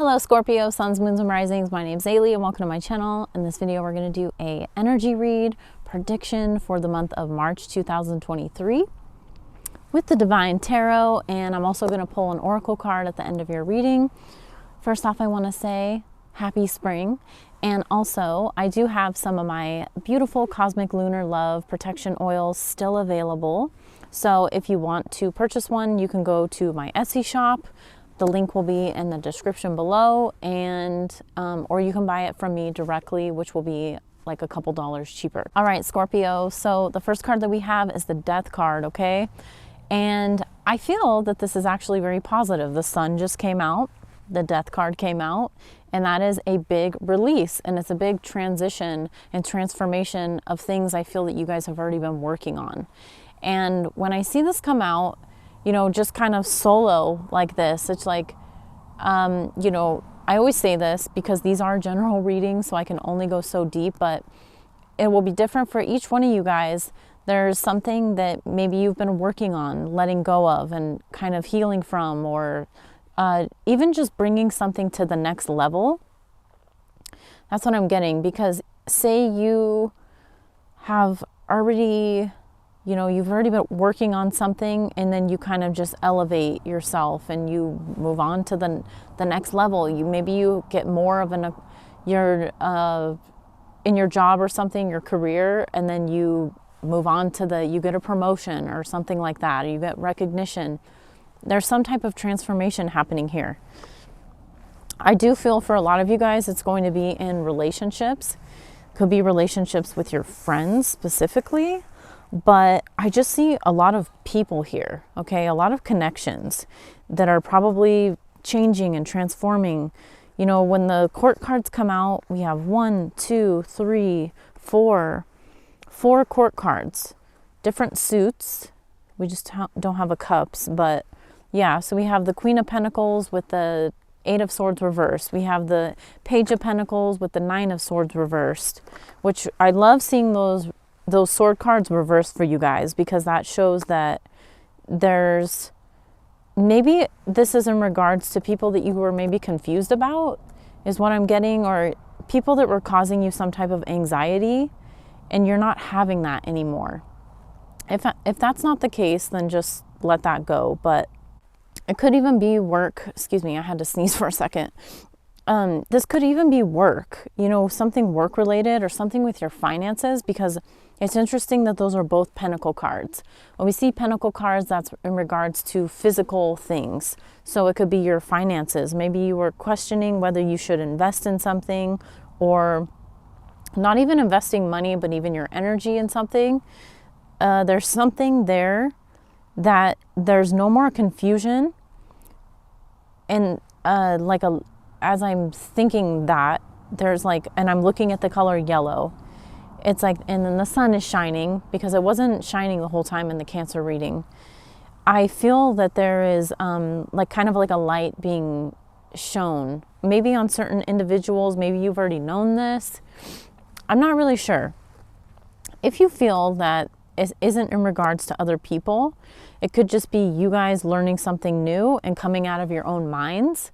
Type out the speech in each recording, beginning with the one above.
Hello Scorpio, suns, moons, and risings. My name is Zayleigh and welcome to my channel. In this video, we're going to do a energy read prediction for the month of March 2023 with the Divine Tarot. And I'm also going to pull an oracle card at the end of your reading. First off, I want to say happy spring. And also, I do have some of my beautiful Cosmic Lunar Love protection oils still available. So if you want to purchase one, you can go to my Etsy shop. The link will be in the description below, and or you can buy it from me directly, which will be like a couple dollars cheaper. All right, Scorpio. So the first card that we have is the Death card, okay? And I feel that this is actually very positive. The Sun just came out, the Death card came out, and that is a big release, and it's a big transition and transformation of things I feel that you guys have already been working on. And when I see this come out, you know, just kind of solo like this, it's like, you know, I always say this because these are general readings, so I can only go so deep, but it will be different for each one of you guys. There's something that maybe you've been working on, letting go of and kind of healing from, or even just bringing something to the next level. That's what I'm getting, because say you have already, you know, you've already been working on something, and then you kind of just elevate yourself and you move on to the next level. Maybe you get more of in your job or something, your career, and then you move on to you get a promotion or something like that, or you get recognition. There's some type of transformation happening here. I do feel for a lot of you guys, it's going to be in relationships. Could be relationships with your friends specifically. But I just see a lot of people here, okay? A lot of connections that are probably changing and transforming. You know, when the court cards come out, we have 1, 2, 3, 4 court cards, different suits. We just don't have a cups, but yeah. So we have the Queen of Pentacles with the 8 of Swords reversed. We have the Page of Pentacles with the 9 of Swords reversed, which I love seeing those sword cards reversed for you guys, because that shows that there's, maybe this is in regards to people that you were maybe confused about, is what I'm getting, or people that were causing you some type of anxiety, and you're not having that anymore. If that's not the case, then just let that go. But it could even be work. Excuse me, I had to sneeze for a second. This could even be work, you know, something work related or something with your finances, because it's interesting that those are both Pentacle cards. When we see Pentacle cards, that's in regards to physical things. So it could be your finances. Maybe you were questioning whether you should invest in something, or not even investing money, but even your energy in something. There's something there that there's no more confusion. And as I'm thinking that, there's like, and I'm looking at the color yellow. It's like, and then the sun is shining, because it wasn't shining the whole time in the Cancer reading. I feel that there is like kind of like a light being shown, maybe on certain individuals. Maybe you've already known this. I'm not really sure. If you feel that it isn't in regards to other people, it could just be you guys learning something new and coming out of your own minds,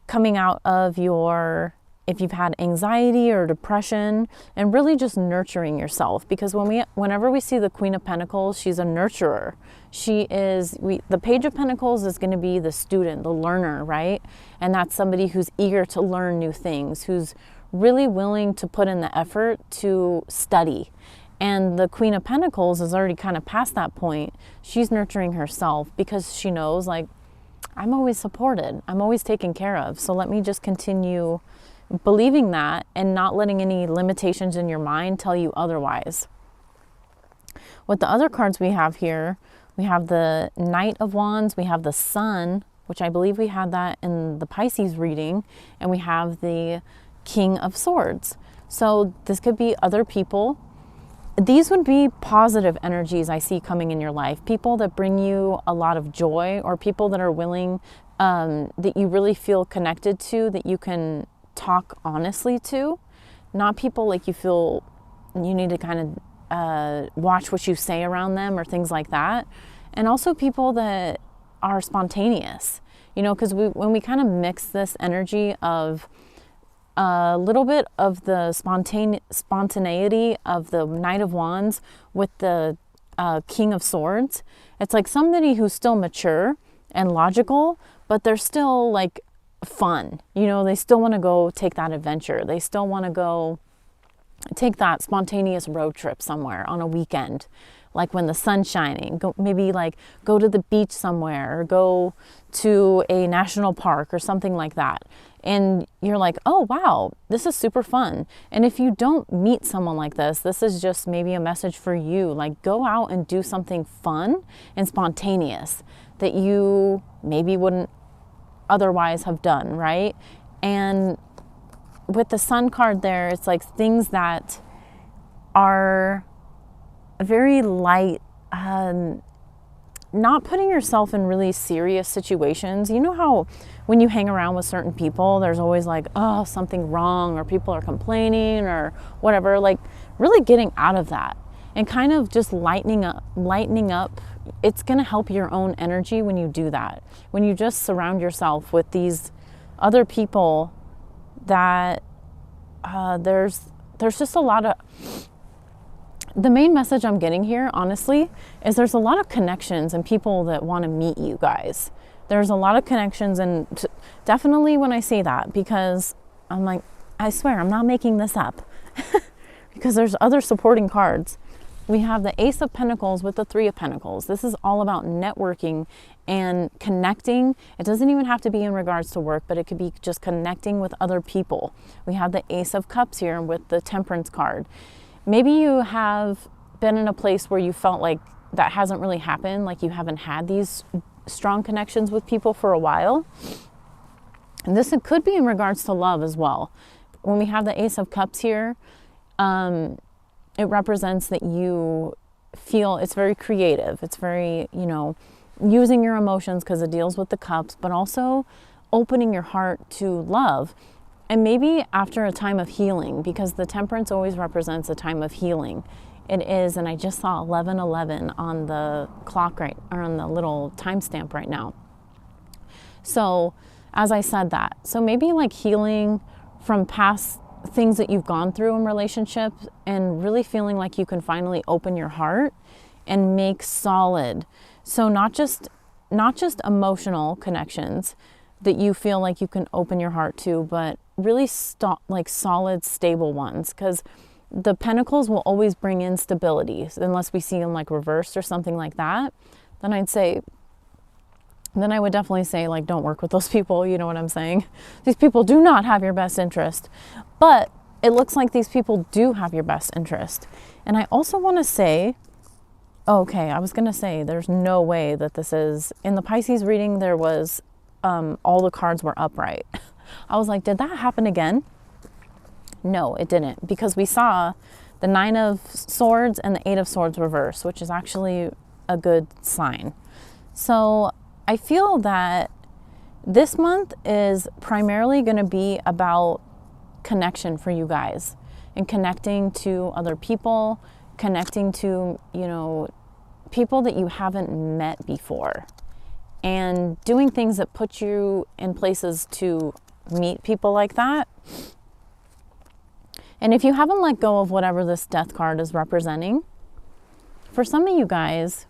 coming out of your, if you've had anxiety or depression, and really just nurturing yourself. Because whenever we see the Queen of Pentacles, she's a nurturer. The Page of Pentacles is going to be the student, the learner, right? And that's somebody who's eager to learn new things, who's really willing to put in the effort to study. And the Queen of Pentacles is already kind of past that point. She's nurturing herself, because she knows, like, I'm always supported. I'm always taken care of. So let me just continue believing that and not letting any limitations in your mind tell you otherwise. With the other cards we have here, we have the Knight of Wands, we have the Sun, which I believe we had that in the Pisces reading, and we have the King of Swords. So this could be other people. These would be positive energies I see coming in your life. People that bring you a lot of joy, or people that are willing, that you really feel connected to, that you can talk honestly to. Not people like you feel you need to kind of watch what you say around them or things like that. And also people that are spontaneous. You know, because when we kind of mix this energy of a little bit of the spontaneity of the Knight of Wands with the King of Swords, it's like somebody who's still mature and logical, but they're still like fun. You know, they still want to go take that adventure. They still want to go take that spontaneous road trip somewhere on a weekend, like when the sun's shining. Maybe like go to the beach somewhere, or go to a national park or something like that. And you're like, oh wow, this is super fun. And if you don't meet someone like this is just maybe a message for you. Like, go out and do something fun and spontaneous that you maybe wouldn't otherwise have done, right? And with the Sun card there, it's like things that are very light, not putting yourself in really serious situations. You know how when you hang around with certain people, there's always like, oh, something wrong, or people are complaining or whatever, like really getting out of that and kind of just lightening up. It's going to help your own energy when you do that. When you just surround yourself with these other people that there's just a lot of, the main message I'm getting here, honestly, is there's a lot of connections and people that want to meet you guys. There's a lot of connections, and definitely when I say that, because I'm like, I swear, I'm not making this up because there's other supporting cards. We have the Ace of Pentacles with the Three of Pentacles. This is all about networking and connecting. It doesn't even have to be in regards to work, but it could be just connecting with other people. We have the Ace of Cups here with the Temperance card. Maybe you have been in a place where you felt like that hasn't really happened, like you haven't had these strong connections with people for a while. And this could be in regards to love as well. When we have the Ace of Cups here, it represents that you feel, it's very creative. It's very, you know, using your emotions because it deals with the cups, but also opening your heart to love. And maybe after a time of healing, because the Temperance always represents a time of healing. It is, and I just saw 11:11 on the clock or on the little timestamp right now. So as I said that, so maybe like healing from past things that you've gone through in relationships, and really feeling like you can finally open your heart and make solid. So not just emotional connections that you feel like you can open your heart to, but really like solid, stable ones. Because the Pentacles will always bring in stability, unless we see them like reversed or something like that. Then I would definitely say, like, don't work with those people. You know what I'm saying? These people do not have your best interest. But it looks like these people do have your best interest. And I also want to say, I was going to say, there's no way that this is, in the Pisces reading, there was, all the cards were upright. I was like, did that happen again? No, it didn't. Because we saw the Nine of Swords and the Eight of Swords reverse, which is actually a good sign. So I feel that this month is primarily going to be about connection for you guys, and connecting to other people, connecting to, you know, people that you haven't met before, and doing things that put you in places to meet people like that. And if you haven't let go of whatever this Death card is representing, for some of you guys,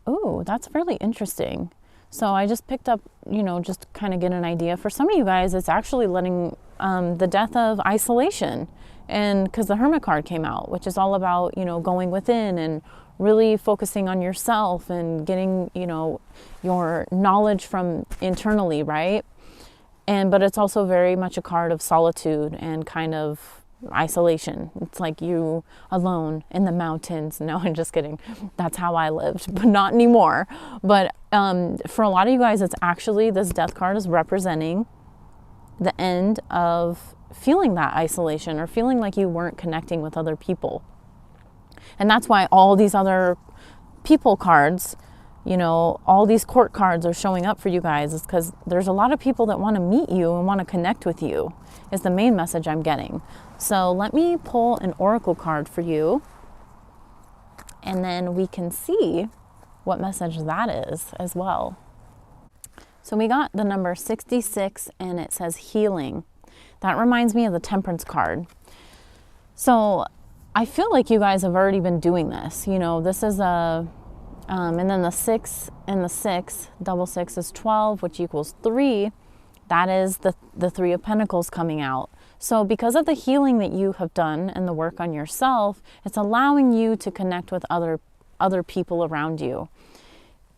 oh, that's really interesting. So I just picked up, you know, just kind of get an idea. For some of you guys, it's actually letting the death of isolation. And because the Hermit card came out, which is all about, you know, going within and really focusing on yourself and getting, you know, your knowledge from internally, right? But it's also very much a card of solitude and kind of isolation. It's like you alone in the mountains. No, I'm just kidding. That's how I lived, but not anymore. But for a lot of you guys, it's actually, this Death card is representing the end of feeling that isolation, or feeling like you weren't connecting with other people. And that's why all these other people cards, you know, all these court cards are showing up for you guys, is because there's a lot of people that want to meet you and want to connect with you, is the main message I'm getting. So let me pull an oracle card for you, and then we can see what message that is as well. So we got the number 66 and it says healing. That reminds me of the Temperance card. So I feel like you guys have already been doing this. You know, this is a, and then the 6 and the 6, double 6 is 12, which equals 3. That is the 3 of Pentacles coming out. So because of the healing that you have done and the work on yourself, it's allowing you to connect with other people around you.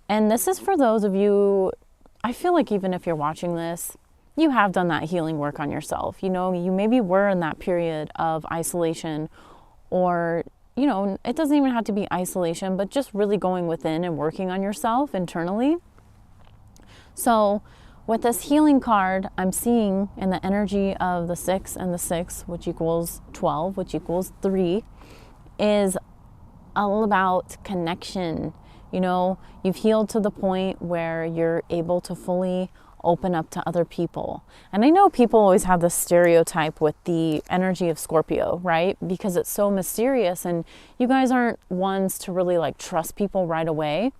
And this is for those of you, I feel like even if you're watching this, you have done that healing work on yourself. You know, you maybe were in that period of isolation, or, you know, it doesn't even have to be isolation, but just really going within and working on yourself internally. So with this healing card, I'm seeing in the energy of the 6 and the 6, which equals 12, which equals 3, is all about connection. You know, you've healed to the point where you're able to fully open up to other people. And I know people always have this stereotype with the energy of Scorpio, right? Because it's so mysterious and you guys aren't ones to really like trust people right away,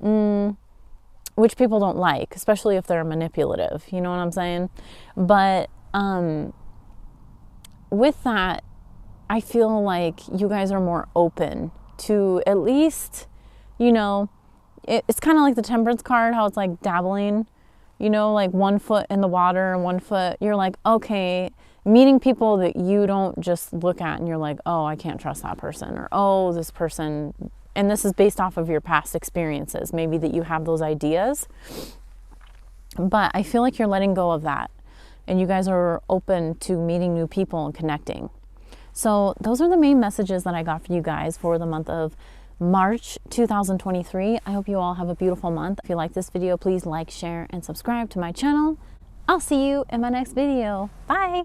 which people don't like, especially if they're manipulative. You know what I'm saying? But with that, I feel like you guys are more open to at least, you know, it's kind of like the Temperance card, how it's like dabbling, you know, like 1 foot in the water and 1 foot, you're like, okay, meeting people that you don't just look at and you're like, oh, I can't trust that person, or oh, this person, and this is based off of your past experiences, maybe that you have those ideas, but I feel like you're letting go of that and you guys are open to meeting new people and connecting. So those are the main messages that I got for you guys for the month of March 2023. I hope you all have a beautiful month. If you like this video, please like, share, and subscribe to my channel. I'll see you in my next video. Bye.